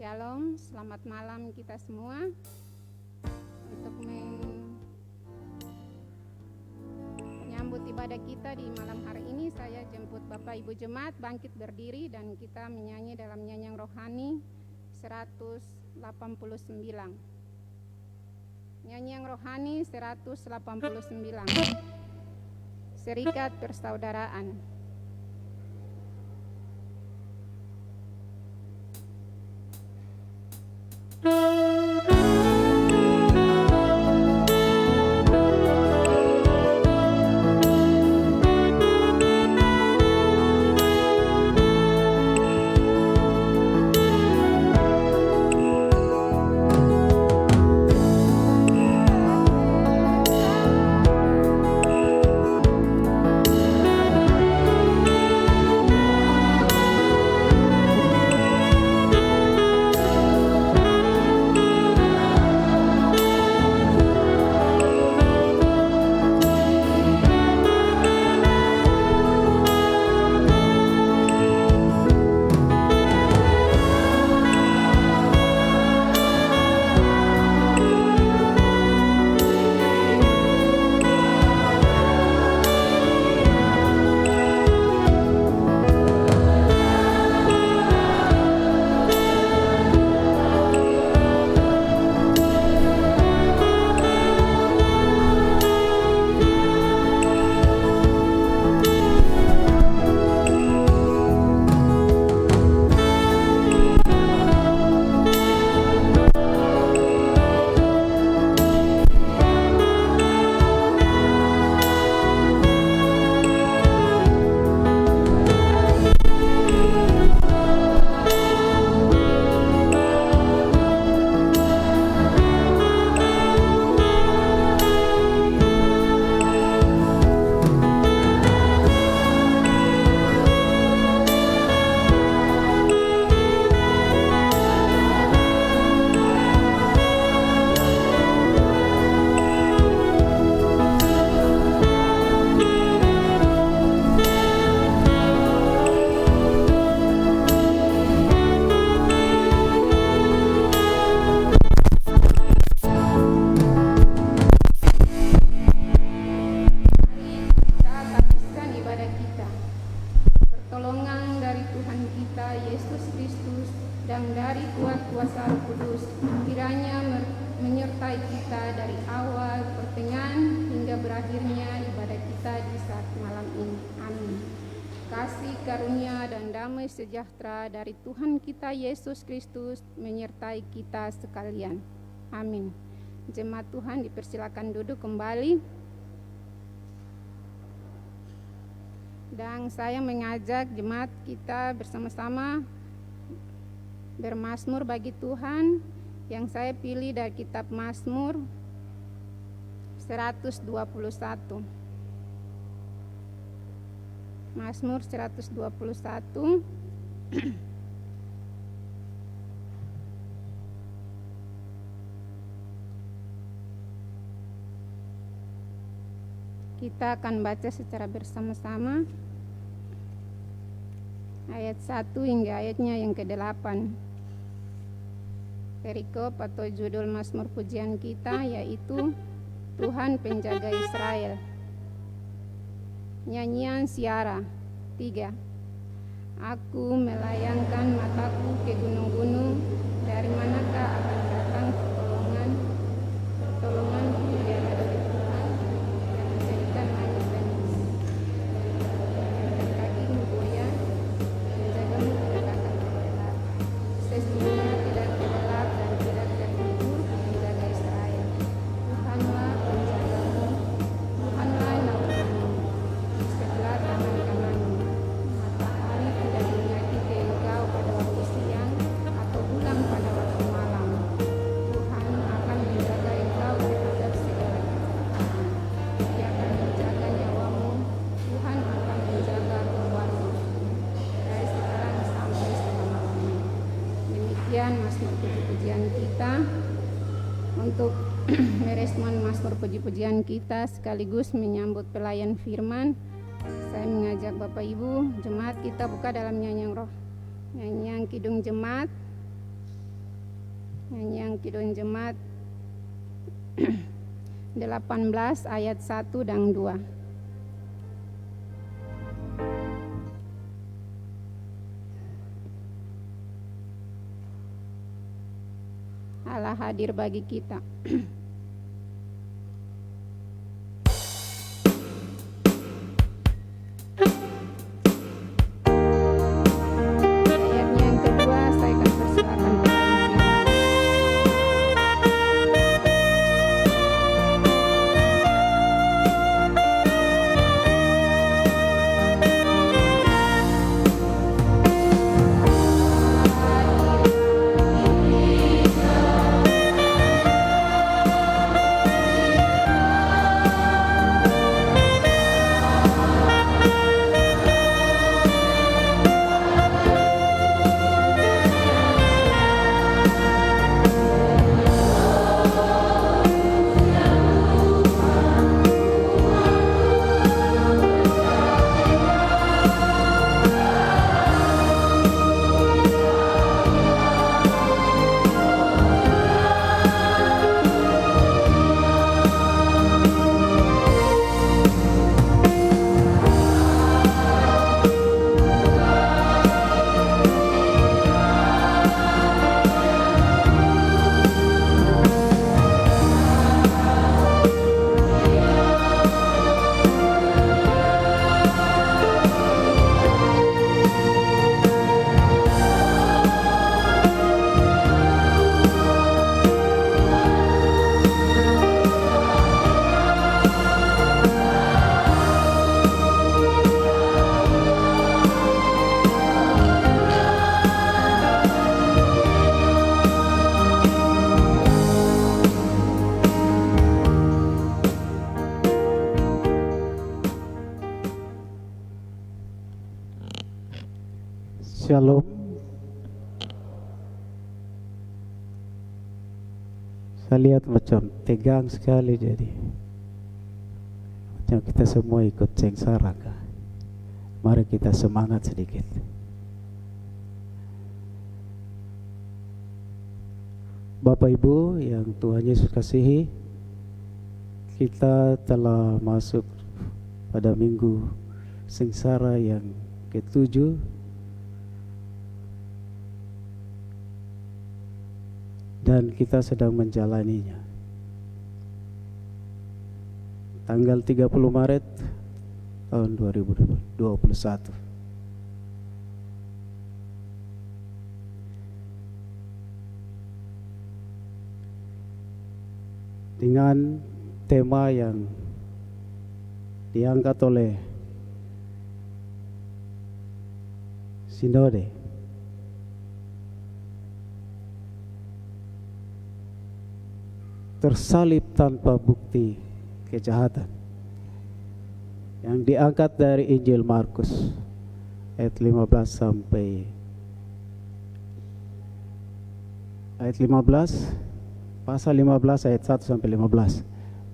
Shalom, selamat malam kita semua. Untuk menyambut ibadah kita di malam hari ini, saya jemput Bapak Ibu Jemaat bangkit berdiri dan kita menyanyi dalam nyanyian rohani 189. Nyanyian rohani 189. Serikat Persaudaraan. Sejahtera dari Tuhan kita Yesus Kristus menyertai kita sekalian. Amin. Jemaat Tuhan dipersilakan duduk kembali. Dan saya mengajak jemaat kita bersama-sama bermazmur bagi Tuhan yang saya pilih dari kitab Mazmur 121. Mazmur 121. Kita akan baca secara bersama-sama ayat 1 hingga ayatnya yang ke-8. Perikop atau judul Mazmur pujian kita yaitu Tuhan Penjaga Israel. Nyanyian Siara 3. Aku melayangkan mataku ke gunung-gunung, dari manakah akan datang pertolongan? Pertolonganku dari Tuhan yang menjadikan langit dan bumi. Dan kakimu goyah, menjagamu tidak akan terlelap. Sesungguhnya tidak terlelap dan tidak tertidur menjaga Israel. Tuhanlah penjagamu, Tuhanlah naunganmu, di sebelah kanan kananmu. Matahari tidak menyakiti engkau pada waktu siang, atau bulan pada waktu malam. Tuhan akan menjaga engkau terhadap segala kejahatan. Dia akan menjaga nyawamu, Tuhan akan menjaga keluarmu dari sekarang sampai selama-lamanya. Demikian mazmur puji-pujian kita. Untuk merespon mazmur puji-pujian kita sekaligus menyambut pelayan firman, saya mengajak Bapak Ibu jemaat kita buka dalam nyanyian Kidung Jemaat Nyanyian Kidung Jemaat 18 ayat 1 dan 2. Allah hadir bagi kita. Ayatnya yang kedua saya akan persilakan Bapak Ibu. Shalom. Saya lihat macam tegang sekali, jadi macam kita semua ikut sengsara kah? Mari kita semangat sedikit. Bapak Ibu yang Tuhan Yesus kasihi, kita telah masuk pada minggu sengsara yang ke-7. Dan kita sedang menjalaninya. Tanggal 30 Maret tahun 2021. Dengan tema yang diangkat oleh Sinode, tersalib tanpa bukti kejahatan, yang diangkat dari Injil Markus ayat 15 sampai ayat 15, pasal 15 ayat 1 sampai 15.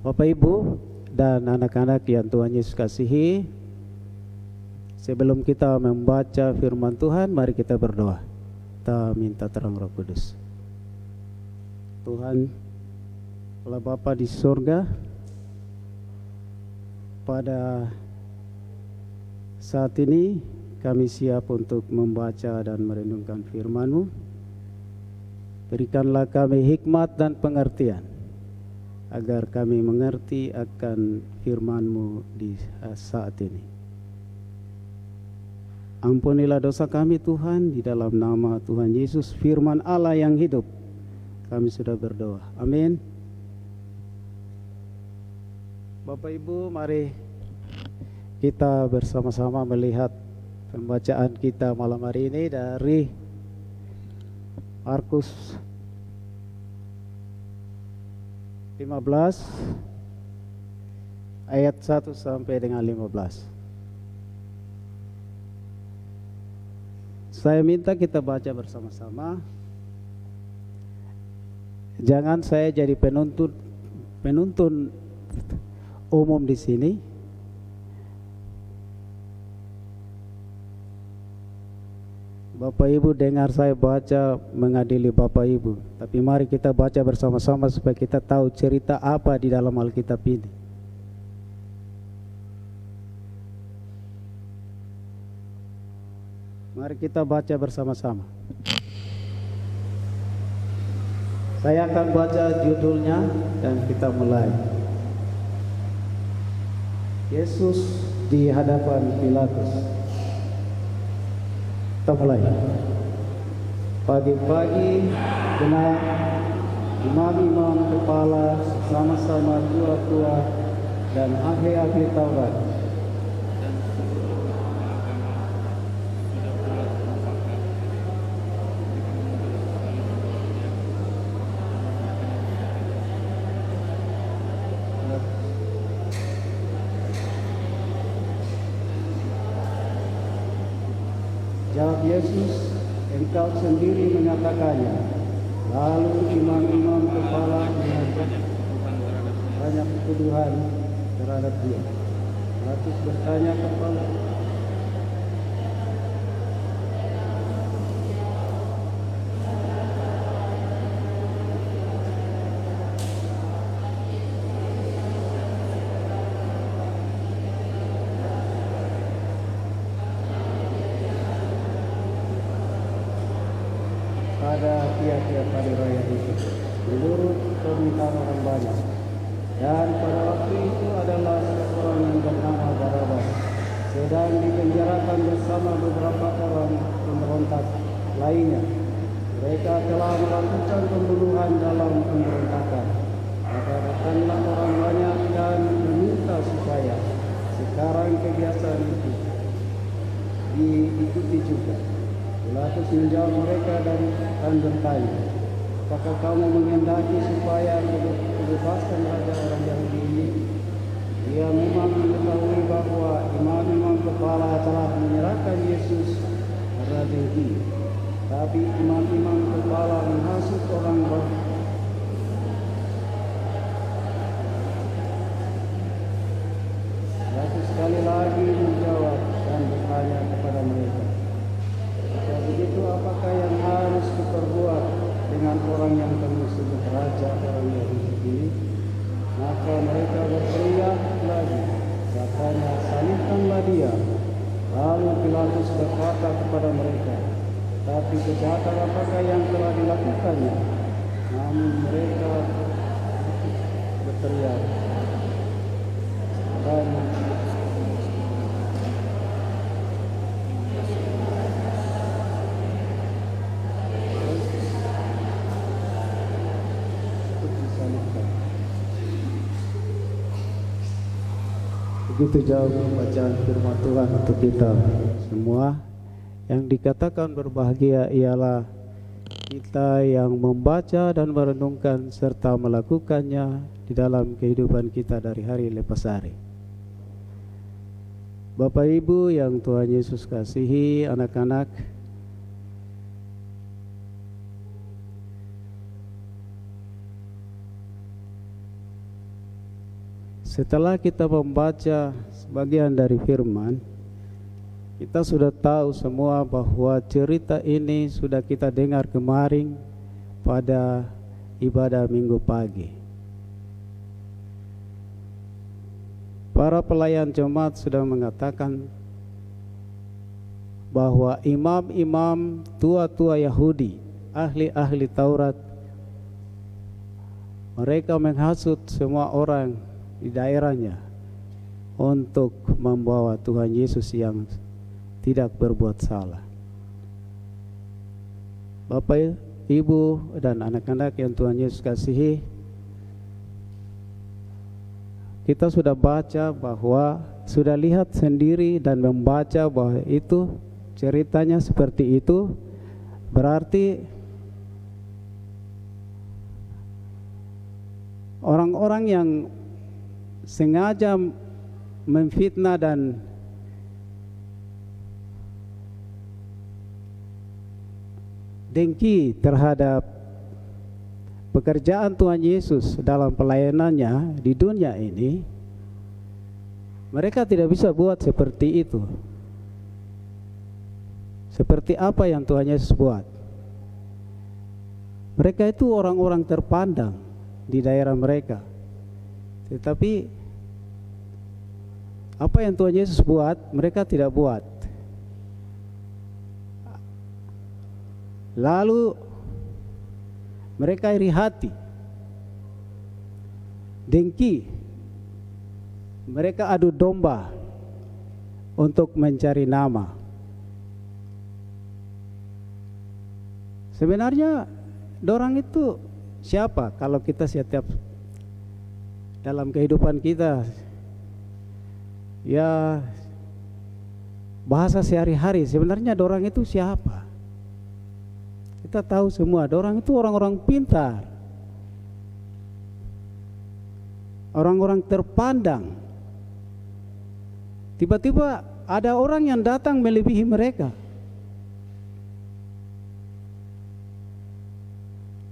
Bapak Ibu dan anak-anak yang Tuhan Yesus kasihi, sebelum kita membaca firman Tuhan, mari kita berdoa. Kita minta terang Roh Kudus. Tuhan Allah Bapa di surga, pada saat ini kami siap untuk membaca dan merenungkan firman-Mu. Berikanlah kami hikmat dan pengertian, agar kami mengerti akan firman-Mu di saat ini. Ampunilah dosa kami Tuhan, di dalam nama Tuhan Yesus, firman Allah yang hidup, kami sudah berdoa. Amin. Bapak Ibu, mari kita bersama-sama melihat pembacaan kita malam hari ini dari Markus 15 ayat 1 sampai dengan 15. Saya minta kita baca bersama-sama. Jangan saya jadi penuntun umum di sini. Bapak Ibu dengar saya baca mengadili Bapak Ibu, tapi mari kita baca bersama-sama supaya kita tahu cerita apa di dalam Alkitab ini. Mari kita baca bersama-sama. Saya akan baca judulnya dan kita mulai. Yesus di hadapan Pilatus. Kita mulai. Pagi-pagi benar imam-imam kepala sama-sama tua-tua dan ahli-ahli Taurat jawab Yesus, engkau sendiri menyatakannya. Lalu imam-imam kepala mengajukan banyak tuduhan terhadap dia. Pilatus bertanya kepada tiap-tiap hari raya itu menurut permintaan orang banyak. Dan pada waktu itu adalah seorang yang bernama Barabas sedang dipenjarakan bersama beberapa orang pemberontak lainnya. Mereka telah melakukan pembunuhan dalam pemberontakan. Maka datanglah orang banyak dan meminta supaya sekarang kebiasaan itu diikuti juga. Pilatus menjawab mereka dan bertanya, apakah kamu menghendaki supaya bebaskan raja orang Yahudi ini? Dia memang mengetahui bahwa imam-imam kepala telah menyerahkan Yesus karena dengki. Tapi imam-imam kepala menghasut orang banyak. Pilatus sekali lagi menjawab dan bertanya kepada mereka, begitu apakah yang harus diperbuat dengan orang yang kamu sebut raja orang Yahudi ini? Maka mereka berteriak lagi, katanya, salibkanlah dia. Lalu Pilatus berkata kepada mereka, tapi kejahatan apakah yang telah dilakukannya? Namun mereka berteriak dan begitu jauh bacaan firman Tuhan untuk kita semua. Yang dikatakan berbahagia ialah kita yang membaca dan merenungkan serta melakukannya di dalam kehidupan kita dari hari lepas hari. Bapak Ibu yang Tuhan Yesus kasihi, anak-anak, setelah kita membaca sebagian dari firman, kita sudah tahu semua bahwa cerita ini sudah kita dengar kemarin pada ibadah minggu pagi. Para pelayan jemaat sudah mengatakan bahwa imam-imam tua-tua Yahudi, ahli-ahli Taurat, mereka menghasut semua orang di daerahnya untuk membawa Tuhan Yesus yang tidak berbuat salah. Bapak, Ibu, dan anak-anak yang Tuhan Yesus kasihi, kita sudah baca bahwa, sudah lihat sendiri dan membaca bahwa itu ceritanya seperti itu. Berarti orang-orang yang sengaja memfitnah dan dengki terhadap pekerjaan Tuhan Yesus dalam pelayanannya di dunia ini, mereka tidak bisa buat seperti itu. Seperti apa yang Tuhan Yesus buat. Mereka itu orang-orang terpandang di daerah mereka. Tetapi apa yang Tuhan Yesus buat, mereka tidak buat. Lalu mereka iri hati, dengki, mereka adu domba untuk mencari nama. Sebenarnya dorang itu siapa kalau kita setiap dalam kehidupan kita, ya bahasa sehari-hari, sebenarnya dorang itu siapa? Kita tahu semua, dorang itu orang-orang pintar, orang-orang terpandang. Tiba-tiba ada orang yang datang melebihi mereka.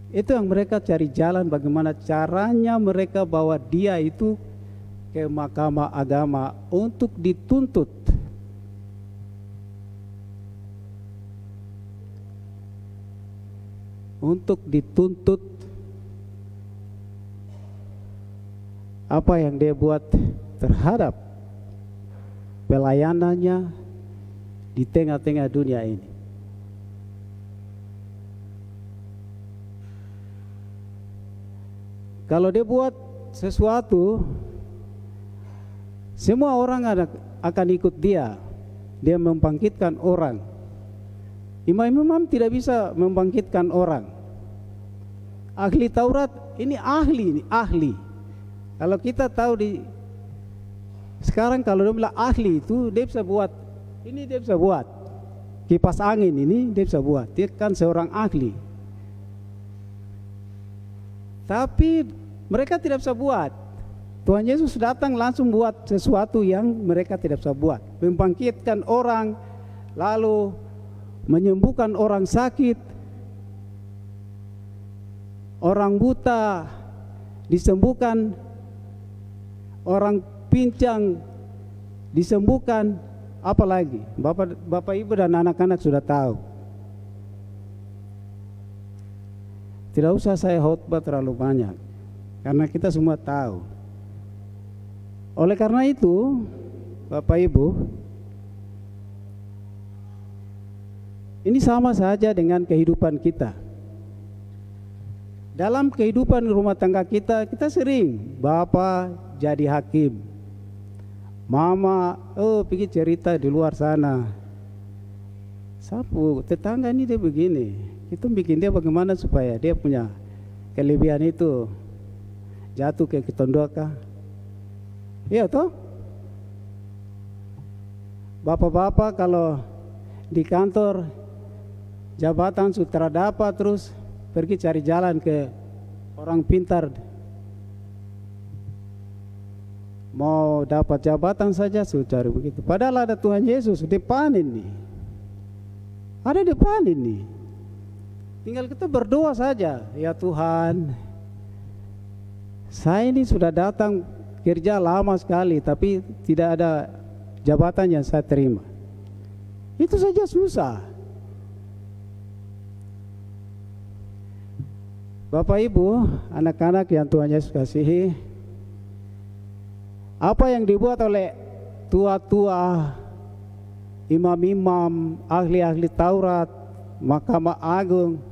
Itu yang mereka cari jalan, bagaimana caranya mereka bawa dia itu ke mahkamah agama untuk dituntut. Untuk dituntut apa yang dia buat terhadap pelayanannya di tengah-tengah dunia ini. Kalau dia buat sesuatu, semua orang akan ikut dia. Dia membangkitkan orang. Imam-imam tidak bisa membangkitkan orang. Ahli Taurat ini ahli. Kalau kita tahu sekarang kalau dia bilang ahli itu, dia bisa buat ini, dia bisa buat kipas angin ini, dia bisa buat. Dia kan seorang ahli. Tapi mereka tidak bisa buat. Tuhan Yesus datang langsung buat sesuatu yang mereka tidak bisa buat. Membangkitkan orang, lalu menyembuhkan orang sakit, orang buta disembuhkan, orang pincang disembuhkan, apalagi Bapak Ibu dan anak-anak sudah tahu. Tidak usah saya khotbah terlalu banyak, karena kita semua tahu. Oleh karena itu, Bapak Ibu, ini sama saja dengan kehidupan kita. Dalam kehidupan rumah tangga kita, kita sering, Bapak jadi hakim, Mama, pergi cerita di luar sana. Sapu, tetangga ini dia begini. Itu bikin dia bagaimana supaya dia punya kelebihan itu jatuh ke ketondoka. Iya toh? Bapak-bapak kalau di kantor jabatan sudah dapat, terus pergi cari jalan ke orang pintar, mau dapat jabatan saja sudah cari begitu. Padahal ada Tuhan Yesus depan ini, ada depan ini. Tinggal kita berdoa saja, ya Tuhan, saya ini sudah datang kerja lama sekali, tapi tidak ada jabatan yang saya terima. Itu saja susah. Bapak Ibu, anak-anak yang Tuhan Yesus kasihi, apa yang dibuat oleh tua-tua, imam-imam, ahli-ahli Taurat, Mahkamah Agung,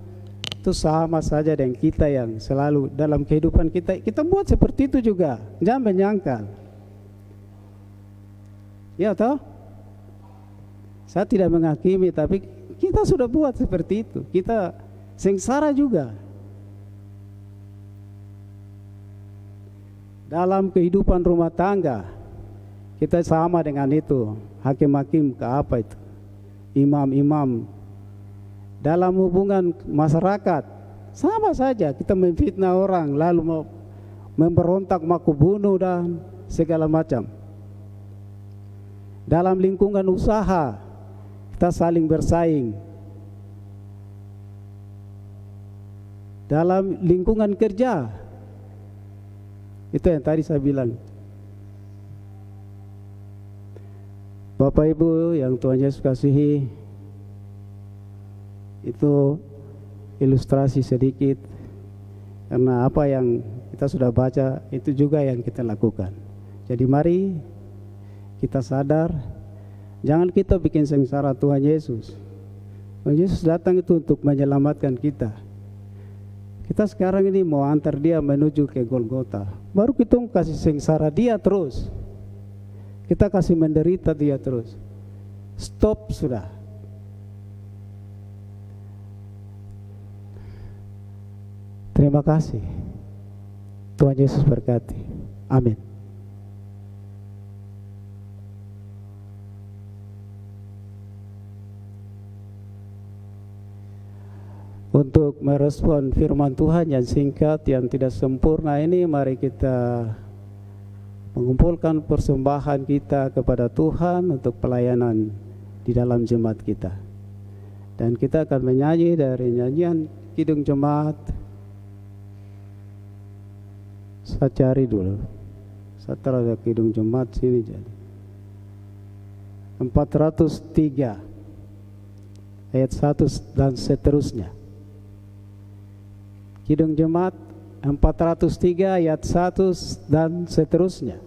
itu sama saja dengan kita yang selalu dalam kehidupan kita buat seperti itu juga. Jangan menyangkal. Ya toh? Saya tidak menghakimi, tapi kita sudah buat seperti itu. Kita sengsara juga. Dalam kehidupan rumah tangga, kita sama dengan itu. Hakim-hakim ke apa itu? Imam-imam. Dalam hubungan masyarakat, sama saja kita memfitnah orang, lalu memberontak, maku bunuh dan segala macam. Dalam lingkungan usaha, kita saling bersaing. Dalam lingkungan kerja, itu yang tadi saya bilang. Bapak Ibu yang Tuhan Yesus kasihi, Itu ilustrasi sedikit, karena apa yang kita sudah baca itu juga yang kita lakukan. Jadi mari kita sadar, jangan kita bikin sengsara Tuhan Yesus. Tuhan Yesus datang itu untuk menyelamatkan kita. Kita sekarang ini mau antar dia menuju ke Golgota, baru kita kasih sengsara dia terus, kita kasih menderita dia terus. Stop sudah. Terima kasih. Tuhan Yesus berkati. Amin. Untuk merespon firman Tuhan yang singkat, yang tidak sempurna ini, mari kita mengumpulkan persembahan kita kepada Tuhan untuk pelayanan di dalam jemaat kita. Dan kita akan menyanyi dari nyanyian Kidung Jemaat. Saya cari dulu. Saya terada Kidung Jemaat sini jadi. 403 ayat 1 dan seterusnya. Kidung Jemaat 403 ayat 1 dan seterusnya.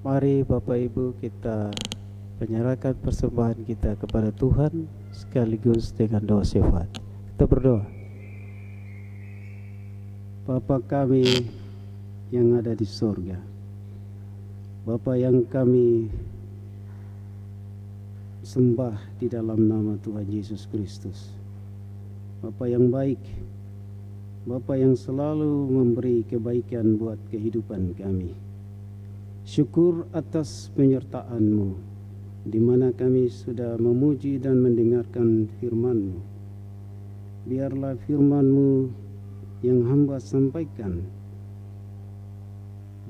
Mari Bapak Ibu kita menyerahkan persembahan kita kepada Tuhan sekaligus dengan doa syafaat. Kita berdoa. Bapa kami yang ada di surga, Bapa yang kami sembah di dalam nama Tuhan Yesus Kristus, Bapa yang baik, Bapa yang selalu memberi kebaikan buat kehidupan kami. Syukur atas penyertaan-Mu, di mana kami sudah memuji dan mendengarkan firman-Mu. Biarlah firman-Mu yang hamba sampaikan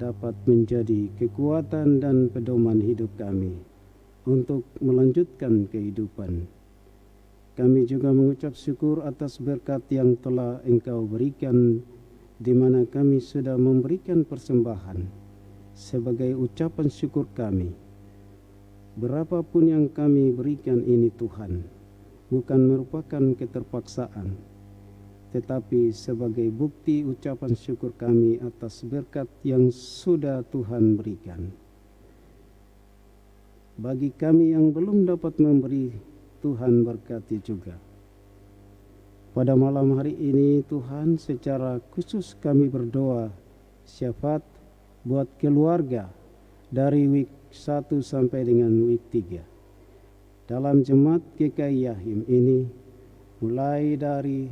dapat menjadi kekuatan dan pedoman hidup kami untuk melanjutkan kehidupan. Kami juga mengucap syukur atas berkat yang telah Engkau berikan, di mana kami sudah memberikan persembahan sebagai ucapan syukur kami. Berapapun yang kami berikan ini Tuhan, bukan merupakan keterpaksaan, tetapi sebagai bukti ucapan syukur kami atas berkat yang sudah Tuhan berikan. Bagi kami yang belum dapat memberi, Tuhan berkati juga. Pada malam hari ini Tuhan, secara khusus kami berdoa syafaat buat keluarga dari week 1 sampai dengan week 3. Dalam jemaat GKI Yahim ini, mulai dari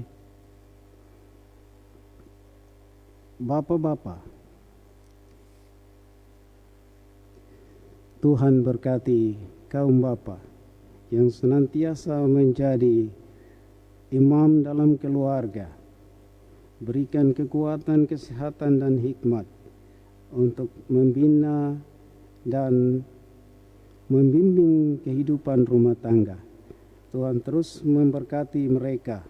bapak-bapak, Tuhan berkati kaum bapa yang senantiasa menjadi imam dalam keluarga. Berikan kekuatan, kesehatan, dan hikmat untuk membina dan membimbing kehidupan rumah tangga. Tuhan terus memberkati mereka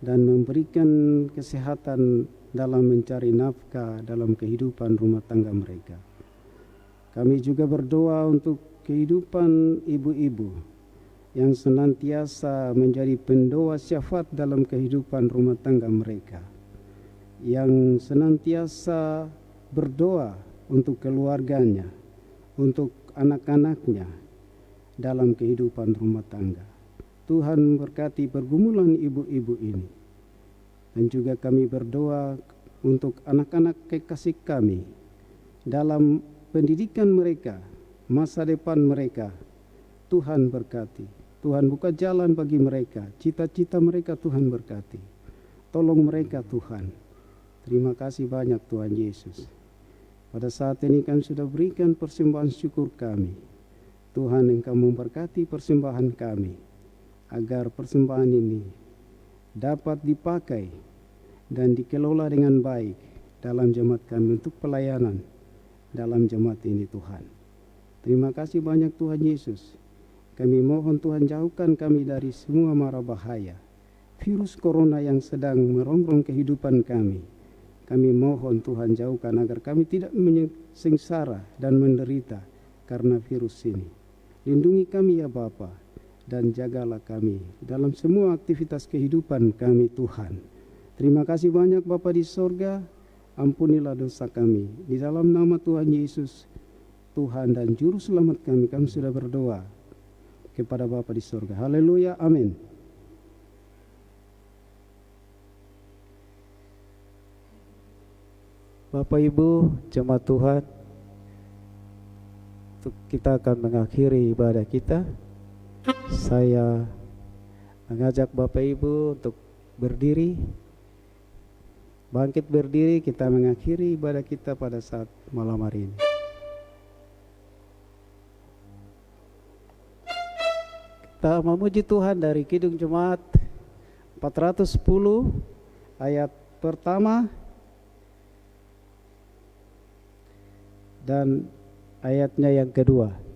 dan memberikan kesehatan dalam mencari nafkah dalam kehidupan rumah tangga mereka. Kami juga berdoa untuk kehidupan ibu-ibu yang senantiasa menjadi pendoa syafaat dalam kehidupan rumah tangga mereka, yang senantiasa berdoa untuk keluarganya, untuk anak-anaknya dalam kehidupan rumah tangga. Tuhan berkati pergumulan ibu-ibu ini. Dan juga kami berdoa untuk anak-anak kekasih kami dalam pendidikan mereka, masa depan mereka. Tuhan berkati, Tuhan buka jalan bagi mereka, cita-cita mereka Tuhan berkati. Tolong mereka Tuhan. Terima kasih banyak Tuhan Yesus. Pada saat ini kami sudah berikan persembahan syukur kami. Tuhan, Engkau memberkati persembahan kami, agar persembahan ini dapat dipakai dan dikelola dengan baik dalam jemaat kami untuk pelayanan dalam jemaat ini Tuhan. Terima kasih banyak Tuhan Yesus. Kami mohon Tuhan jauhkan kami dari semua mara bahaya, virus corona yang sedang merongrong kehidupan kami. Kami mohon Tuhan jauhkan agar kami tidak sengsara dan menderita karena virus ini. Lindungi kami ya Bapa, dan jagalah kami dalam semua aktivitas kehidupan kami Tuhan. Terima kasih banyak Bapa di sorga. Ampunilah dosa kami. Di dalam nama Tuhan Yesus, Tuhan dan Juru Selamat kami sudah berdoa kepada Bapa di sorga. Haleluya, amin. Bapak Ibu, jemaat Tuhan, kita akan mengakhiri ibadah kita. Saya mengajak Bapak Ibu untuk berdiri, bangkit berdiri, kita mengakhiri ibadah kita pada saat malam hari ini. Kita memuji Tuhan dari Kidung Jemaat 410 ayat pertama dan ayatnya yang kedua.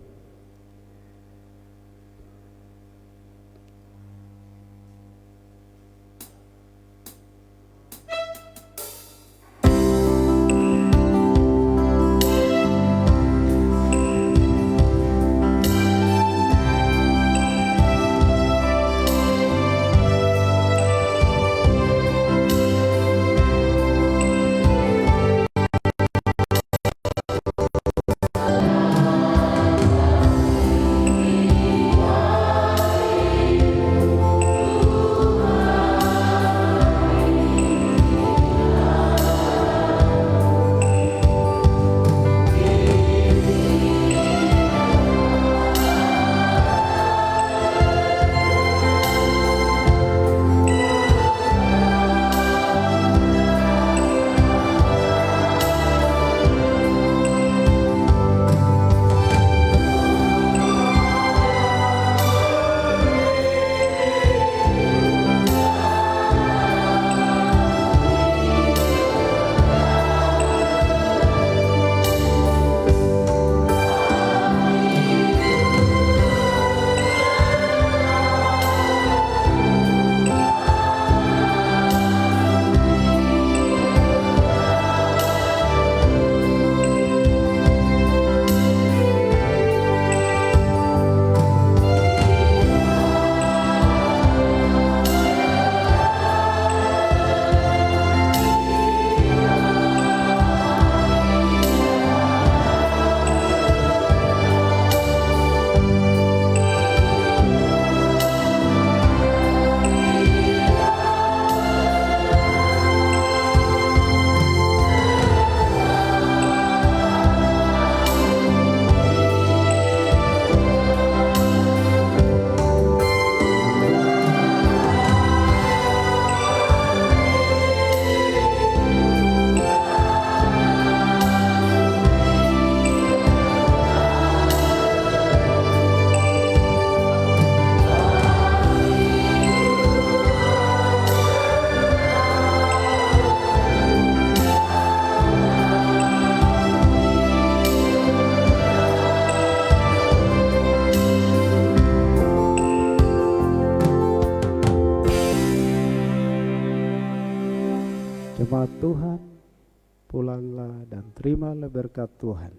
pulanglah dan terimalah berkat Tuhan.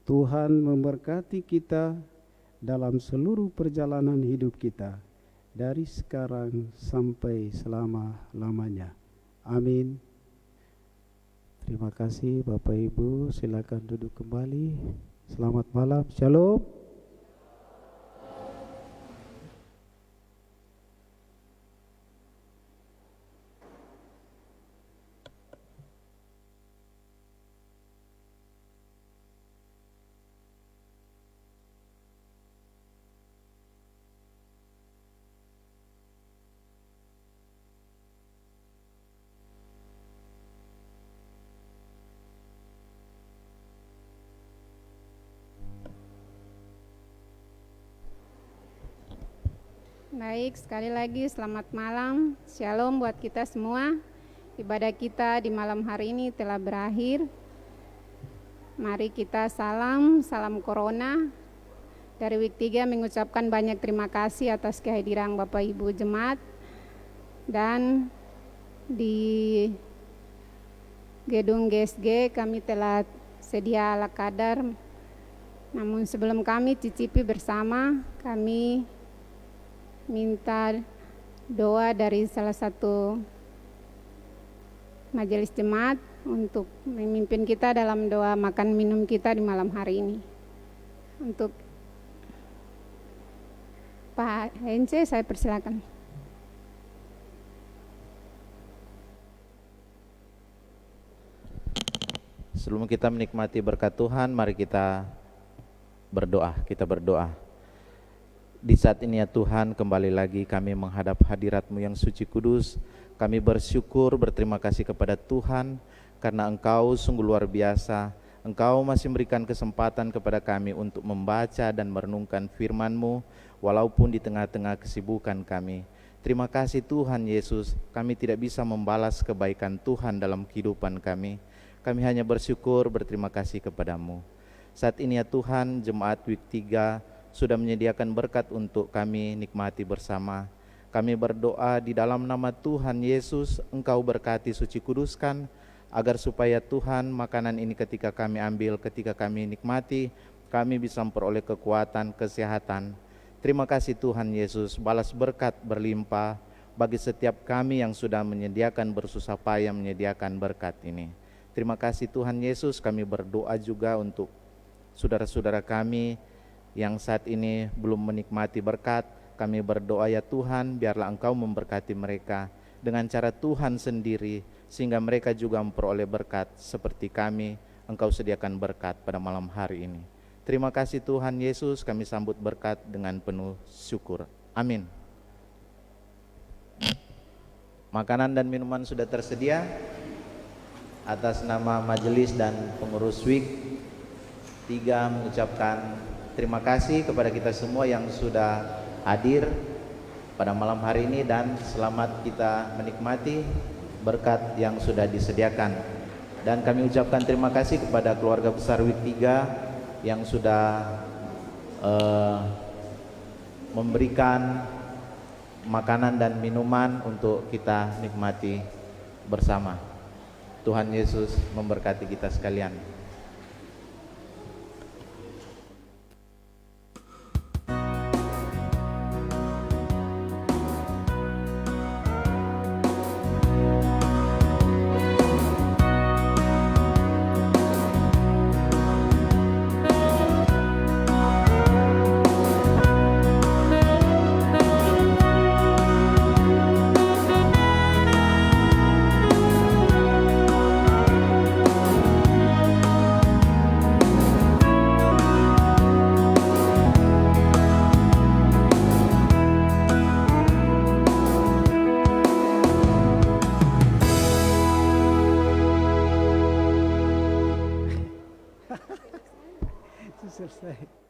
Tuhan memberkati kita dalam seluruh perjalanan hidup kita, dari sekarang sampai selama-lamanya. Amin. Terima kasih Bapak Ibu, silakan duduk kembali. Selamat malam, shalom. Baik, sekali lagi selamat malam, shalom buat kita semua. Ibadah kita di malam hari ini telah berakhir. Mari kita salam corona. Dari Week 3 mengucapkan banyak terima kasih atas kehadiran Bapak Ibu Jemaat. Dan di gedung GSG kami telah sedia ala kadar. Namun sebelum kami cicipi bersama, kami minta doa dari salah satu majelis jemaat untuk memimpin kita dalam doa makan minum kita di malam hari ini. Untuk Pak Hence, saya persilakan. Sebelum kita menikmati berkat Tuhan, mari kita berdoa. Kita berdoa. Di saat ini ya Tuhan, kembali lagi kami menghadap hadirat-Mu yang suci kudus. Kami bersyukur, berterima kasih kepada Tuhan, karena Engkau sungguh luar biasa. Engkau masih memberikan kesempatan kepada kami untuk membaca dan merenungkan firman-Mu, walaupun di tengah-tengah kesibukan kami. Terima kasih Tuhan Yesus, kami tidak bisa membalas kebaikan Tuhan dalam kehidupan kami. Kami hanya bersyukur, berterima kasih kepada-Mu. Saat ini ya Tuhan, Jemaat Week 3 sudah menyediakan berkat untuk kami nikmati bersama. Kami berdoa di dalam nama Tuhan Yesus, Engkau berkati, suci kuduskan, agar supaya Tuhan makanan ini ketika kami ambil, ketika kami nikmati, kami bisa memperoleh kekuatan, kesehatan. Terima kasih Tuhan Yesus, balas berkat berlimpah bagi setiap kami yang sudah menyediakan, bersusah payah menyediakan berkat ini. Terima kasih Tuhan Yesus, kami berdoa juga untuk saudara-saudara kami yang saat ini belum menikmati berkat. Kami berdoa ya Tuhan, biarlah Engkau memberkati mereka dengan cara Tuhan sendiri, sehingga mereka juga memperoleh berkat seperti kami. Engkau sediakan berkat pada malam hari ini. Terima kasih Tuhan Yesus, kami sambut berkat dengan penuh syukur. Amin. Makanan dan minuman sudah tersedia. Atas nama majelis dan pengurus Week 3 mengucapkan terima kasih kepada kita semua yang sudah hadir pada malam hari ini, dan selamat kita menikmati berkat yang sudah disediakan. Dan kami ucapkan terima kasih kepada keluarga besar Week 3 yang sudah memberikan makanan dan minuman untuk kita nikmati bersama. Tuhan Yesus memberkati kita sekalian. Selesai.